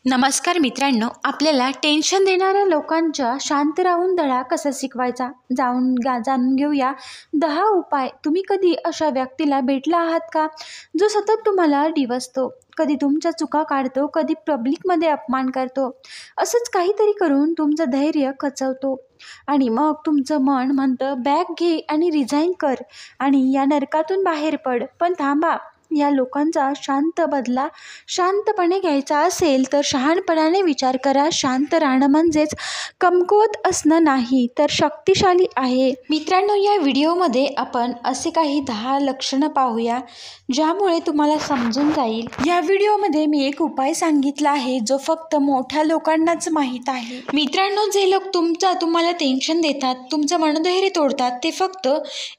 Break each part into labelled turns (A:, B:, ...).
A: नमस्कार मित्रांनो, आपल्याला टेन्शन देणाऱ्या लोकांच्या शांत राहून धडा कसा शिकवायचा जाणून घेऊया 10 उपाय. तुम्ही कधी अशा व्यक्तीला भेटला आहात का, जो सतत तुम्हाला डिवचतो, कधी तुमच्या चुका काढतो, कधी पब्लिकमध्ये अपमान करतो, असंच काहीतरी करून तुमचं धैर्य खचवतो आणि मग तुमचं मन म्हणतं बॅग घे आणि रिझाईन कर आणि या नरकातून बाहेर पड. पण थांबा, या लोकांचा बदला शांतपणे घ्यायचा असेल तर शहाणपणाने विचार करा. शांत राहणं म्हणजेच कमकुवत असणं नाही, तर शक्तिशाली आहे. मित्रांनो, या व्हिडिओमध्ये आपण असे काही 10 लक्षणं पाहूया ज्यामुळे तुम्हाला समजून जाईल. या व्हिडिओमध्ये मी एक उपाय सांगितला आहे जो फक्त मोठ्या लोकांनाच माहीत आहे. मित्रांनो, जे लोक तुम्हाला टेन्शन देतात, तुमचं मनोधैर्य तोडतात, ते फक्त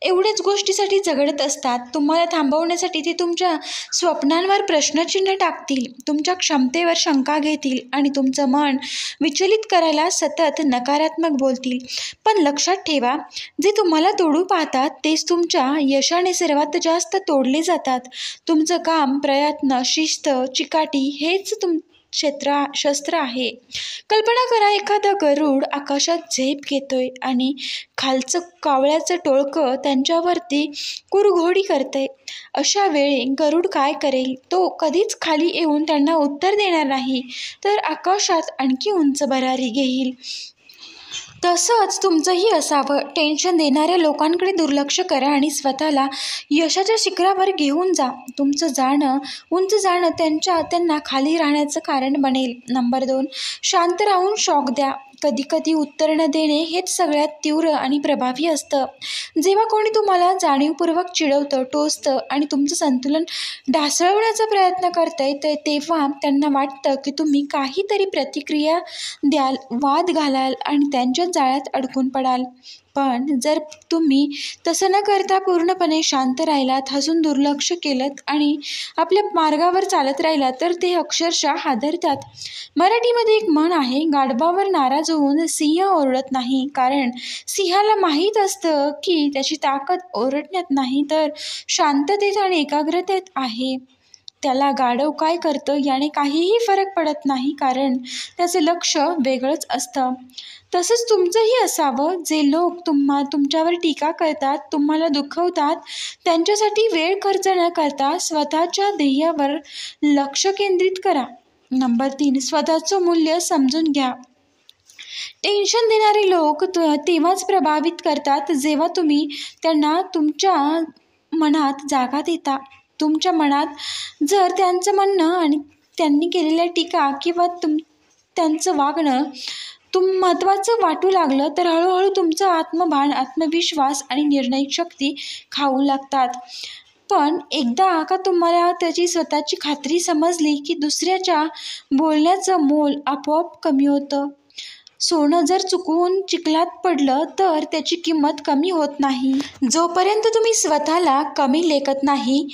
A: एवढ्याच गोष्टीसाठी झगडत असतात. तुम्हाला थांबवण्यासाठी ते तुमच्या स्वप्नांवर प्रश्नचिन्ह टाकतील, तुमच्या क्षमतेवर शंका घेतील आणि तुमचं मन विचलित करायला सतत नकारात्मक बोलतील. पण लक्षात ठेवा, जे तुम्हाला तोडू पाहतात तेच तुमच्या यशाने सर्वात जास्त तोडले जातात. तुमचं काम, प्रयत्न, शिस्त, चिकाटी हेच शस्त्र आहे. कल्पना करा, एखादा गरुड आकाशात झेप घेतोय आणि खालचं कावळ्याचं टोळकं त्यांच्यावरती कुरघोडी करतंय. अशा वेळी गरुड काय करेल? तो कधीच खाली येऊन त्यांना उत्तर देणार नाही, तर आकाशात आणखी उंच भरारी घेईल. तसंच तुमचंही असावं. टेन्शन देणाऱ्या लोकांकडे दुर्लक्ष करा आणि स्वतःला यशाच्या शिखरावर घेऊन जा. तुमचं उंच जाणं त्यांना खाली राहण्याचं कारण बनेल. नंबर 2, शांत राहून शॉक द्या. कधी उत्तर न देणे हेच सगळ्यात तीव्र आणि प्रभावी असतं. जेव्हा कोणी तुम्हाला जाणीवपूर्वक चिडवतं, टोचतं आणि तुमचं संतुलन ढासळवण्याचा प्रयत्न करतंय, तेव्हा त्यांना वाटतं की तुम्ही काहीतरी प्रतिक्रिया द्याल, वाद घालाल आणि त्यांच्या जाळ्यात अडकून पडाल. पण जर तुम्ही तसं न करता पूर्णपणे शांत राहिलात, हसून दुर्लक्ष केलं आणि आपल्या मार्गावर चालत राहिलात, तर ते अक्षरशः हादरतात. मराठीमध्ये एक म्हण आहे, गाढवावर नाराज होऊन सिंह ओरडत नाही, कारण सिंहाला माहीत असतं की त्याची ताकद ओरडण्यात नाही, तर शांततेत आणि एकाग्रतेत आहे. त्याला गाढव काय करतं याने काहीही फरक पडत नाही, कारण त्याचं लक्ष वेगळंच असतं. तसंच तुमचंही असावं. जे लोक तुमच्यावर टीका करतात, तुम्हाला दुखवतात, त्यांच्यासाठी वेळ खर्च न करता स्वतःच्या ध्येयावर लक्ष केंद्रित करा. नंबर 3, स्वतःचं मूल्य समजून घ्या. टेन्शन देणारे लोक तेव्हाच प्रभावित करतात जेव्हा तुम्ही त्यांना तुमच्या मनात जागा देता. तुमच्या मनात जर त्यांचं म्हणणं आणि त्यांनी केलेल्या टीका किंवा त्यांचं वागणं महत्त्वाचं वाटू लागलं, तर हळूहळू तुमचं आत्मभान, आत्मविश्वास आणि निर्णय शक्ती खाऊ लागतात. पण एकदा का तुम्हाला त्याची स्वतःची खात्री समजली की दुसऱ्याच्या बोलण्याचं मोल आपोआप कमी होतं. सोनं जर चुकवून चिखलात पडलं तर त्याची किंमत कमी होत नाही, जोपर्यंत तुम्ही स्वतःला कमी लेखत नाही.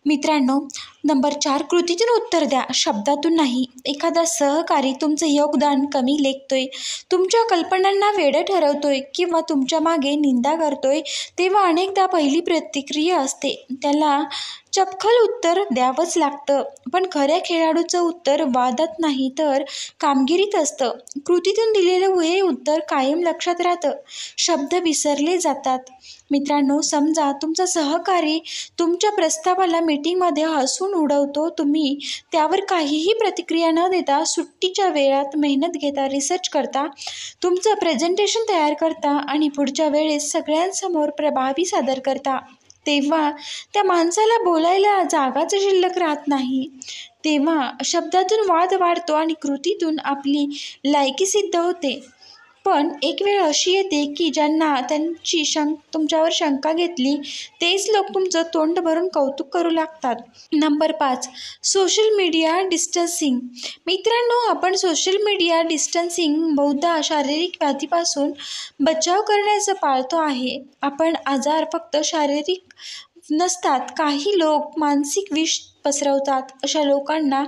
A: मित्रांनो, नंबर 4, कृतीतून उत्तर द्या, शब्दातून नाही. एखादा सहकारी तुमचं योगदान कमी लेखतोय, तुमच्या कल्पनांना वेडं ठरवतोय किंवा तुमच्या मागे निंदा करतोय, तेव्हा अनेकदा पहिली प्रतिक्रिया असते त्याला चपखल उत्तर द्यावंच लागतं. पण खऱ्या खेळाडूचं उत्तर वादात नाही, तर कामगिरीत असतं. कृतीतून दिलेलं हे उत्तर कायम लक्षात राहतं, शब्द विसरले जातात. मित्रांनो, समजा तुमचा सहकारी तुमच्या प्रस्तावाला मीटिंगमध्ये हसून उडवतो. तुम्ही त्यावर काहीही प्रतिक्रिया न देता सुट्टीच्या वेळात मेहनत घेता, रिसर्च करता, तुमचं प्रेझेंटेशन तयार करता आणि पुढच्या वेळेस सगळ्यांसमोर प्रभावी सादर करता. तेव्हा त्या माणसाला बोलायला जागाच शिल्लक राहत नाही. तेव्हा शब्दातून वाद वाढतो आणि कृतीतून आपली लायकी सिद्ध होते. पण एक वेळ अशी येते की ज्यांना तुमच्यावर शंका घेतली तेच लोक तुमचं तोंड भरून कौतुक करू लागतात. Number 5, social media distancing. मित्रांनो, आपण सोशल मीडिया डिस्टन्सिंग बहुधा शारीरिक व्याधीपासून बचाव करण्याचं पाळतो आहे. आपण आजार फक्त शारीरिक नसतात, काही लोक मानसिक विष पसरवतात. अशा लोकांना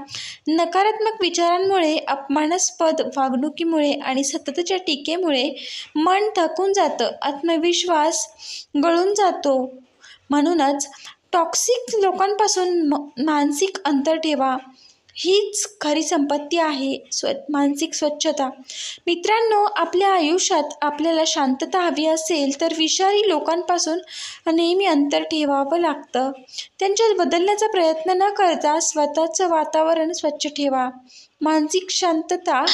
A: नकारात्मक विचारांमुळे, अपमानास्पद वागणुकीमुळे आणि सततच्या टीकेमुळे मन थकून जातं, आत्मविश्वास गळून जातो. म्हणूनच टॉक्सिक लोकांपासून मानसिक अंतर ठेवा. हीच खरी संपत्ती आहे, मानसिक स्वच्छता. मित्रांनो, आपल्या आयुष्यात आपल्याला शांतता हवी असेल तर विषारी लोकांपासून नेहमी अंतर ठेवावं लागतं. त्यांच्यात बदलण्याचा प्रयत्न न करता स्वतःचं वातावरण स्वच्छ ठेवा. मानसिक शांतता.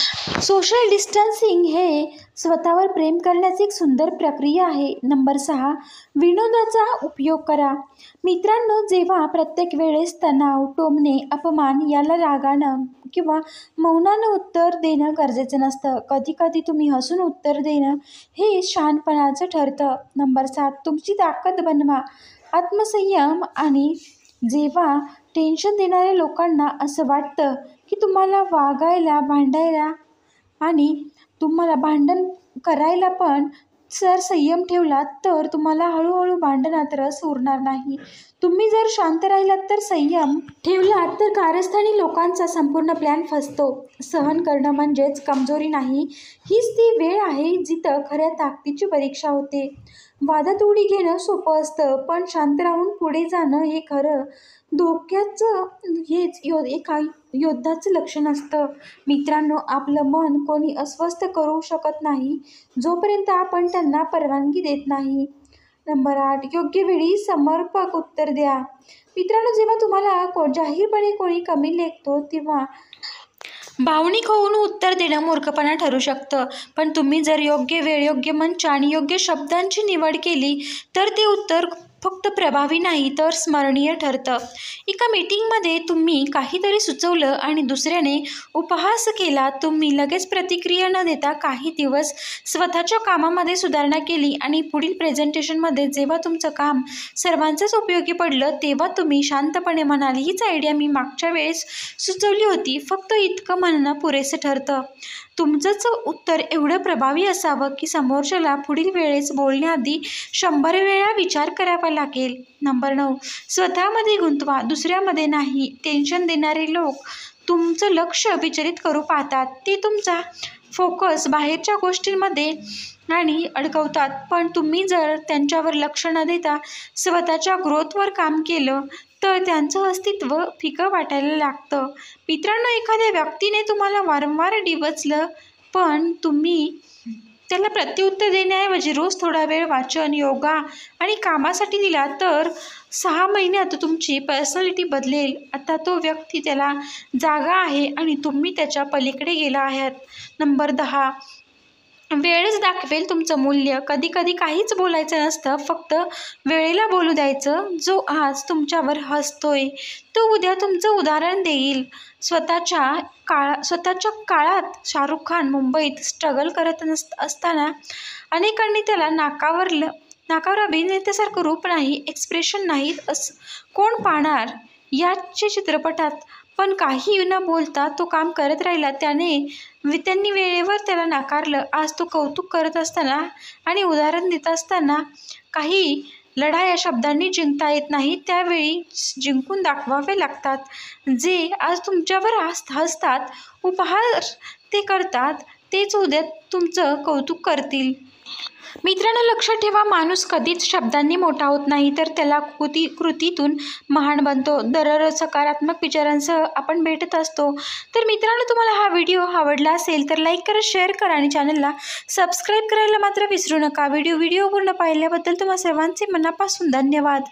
A: सोशल डिस्टन्सिंग हे स्वतःवर प्रेम करण्याची एक सुंदर प्रक्रिया आहे. नंबर 6, विनोदाचा उपयोग करा. मित्रांनो, जेव्हा प्रत्येक वेळेस तणाव, टोमणे, अपमान याला रागानं किंवा मौनानं उत्तर देणं गरजेचं नसतं. कधी कधी तुम्ही हसून उत्तर देणं हे शहाणपणाचं ठरतं. नंबर 7, तुमची ताकद बनवा. आत्मसंयम. आणि जेव्हा टेन्शन देणाऱ्या लोकांना असं वाटतं की तुम्हाला वागायला, भांडायला आणि तुम्हाला भांडण करायला पण जर संयम ठेवलात तर तुम्हाला हळूहळू भांडणात रस उरणार नाही. तुम्ही जर शांत राहिलात तर संयम ठेवलात तर कारस्थानी लोकांचा संपूर्ण प्लॅन फसतो. सहन करणं म्हणजेच कमजोरी नाही, हीच ती वेळ आहे जिथं खऱ्या ताकदीची परीक्षा होते. वादात उडी घेणं सोपं असतं, पण शांत राहून पुढे जाणं हे खरं धोक्याचं हेच एका योद्धाचं लक्षण असतं. मित्रांनो, आपलं मन कोणी अस्वस्थ करू शकत नाही जोपर्यंत आपण त्यांना परवानगी देत नाही. नंबर 8, योग्य वेळी समर्पक उत्तर द्या. मित्रांनो, जेव्हा तुम्हाला जाहीरपणे कोणी कमी लेखतो तेव्हा भावनिक होऊन उत्तर देणं मूर्खपणा ठरू शकतं. पण तुम्ही जर योग्य वेळ, योग्य मंच आणि योग्य शब्दांची निवड केली तर ते उत्तर फक्त प्रभावी नाही तर स्मरणीय ठरतं. एका मीटिंगमध्ये तुम्ही काहीतरी सुचवलं आणि दुसऱ्याने उपहास केला. तुम्ही लगेच प्रतिक्रिया न देता काही दिवस स्वतःच्या कामामध्ये सुधारणा केली आणि पुढील प्रेझेंटेशनमध्ये जेव्हा तुमचं काम सर्वांचंच उपयोगी पडलं तेव्हा तुम्ही शांतपणे म्हणाले, हीच आयडिया मी मागच्या वेळेस सुचवली होती. फक्त इतकं म्हणणं पुरेसं ठरतं. तुमचंच उत्तर एवढं प्रभावी असावं की समोरच्याला पुढील वेळेस बोलण्याआधी 100 वेळा विचार करावा लागेल. नंबर 9, स्वतःमध्ये गुंतवा, दुसऱ्यामध्ये नाही. टेन्शन देणारे लोक तुमचं लक्ष विचलित करू पाहतात. ते तुमचा फोकस बाहेरच्या गोष्टींमध्ये आणि अडकवतात. पण तुम्ही जर त्यांच्यावर लक्ष न देता स्वतःच्या ग्रोथवर काम केलं तर त्यांचं अस्तित्व फिकं वाटायला लागतं. मित्रांनो, एखाद्या व्यक्तीने तुम्हाला वारंवार डिवचलं पण तुम्ही त्याला प्रत्युत्तर देण्याऐवजी रोज थोडा वेळ वाचन, योगा आणि कामासाठी दिला तर 6 महिन्यात तुमची पर्सनॅलिटी बदलेल. आता तो व्यक्ती त्याला जागा आहे आणि तुम्ही त्याच्या पलीकडे गेला आहात. नंबर 10, वेळच दाखवेल तुमचं मूल्य. कधी कधी काहीच बोलायचं नसतं, फक्त वेळेला बोलू द्यायचं. जो आज तुमच्यावर हसतोय तो उद्या तुमचं उदाहरण देईल. स्वतःच्या काळात शाहरुख खान मुंबईत स्ट्रगल करत असताना अनेकांनी त्याला नाकावर अभिनेत्यासारखं रूप नाही, एक्सप्रेशन नाहीत असं कोण पाहणार याचे चित्रपटात, पण काही न बोलता तो काम करत राहिला. त्यांनी वेळेवर त्याला नाकारलं. आज तो कौतुक करत असताना आणि उदाहरण देत असताना काही लढाया शब्दांनी जिंकता येत नाही, त्यावेळी जिंकून दाखवावे लागतात. जे आज तुमच्यावर हसतात, उपहार ते करतात, तेच उद्या तुमचं कौतुक करतील. मित्रांनो, लक्षात ठेवा, माणूस कधीच शब्दांनी मोठा होत नाही तर त्याला कृतीतून महान बनतो. दररोज सकारात्मक विचारांसह आपण भेटत असतो. तर मित्रांनो, तुम्हाला हा व्हिडिओ आवडला असेल तर लाईक करा, शेअर करा आणि चॅनलला सबस्क्राईब करायला मात्र विसरू नका. व्हिडिओ पूर्ण पाहिल्याबद्दल तुम्हा सर्वांचे मनापासून धन्यवाद.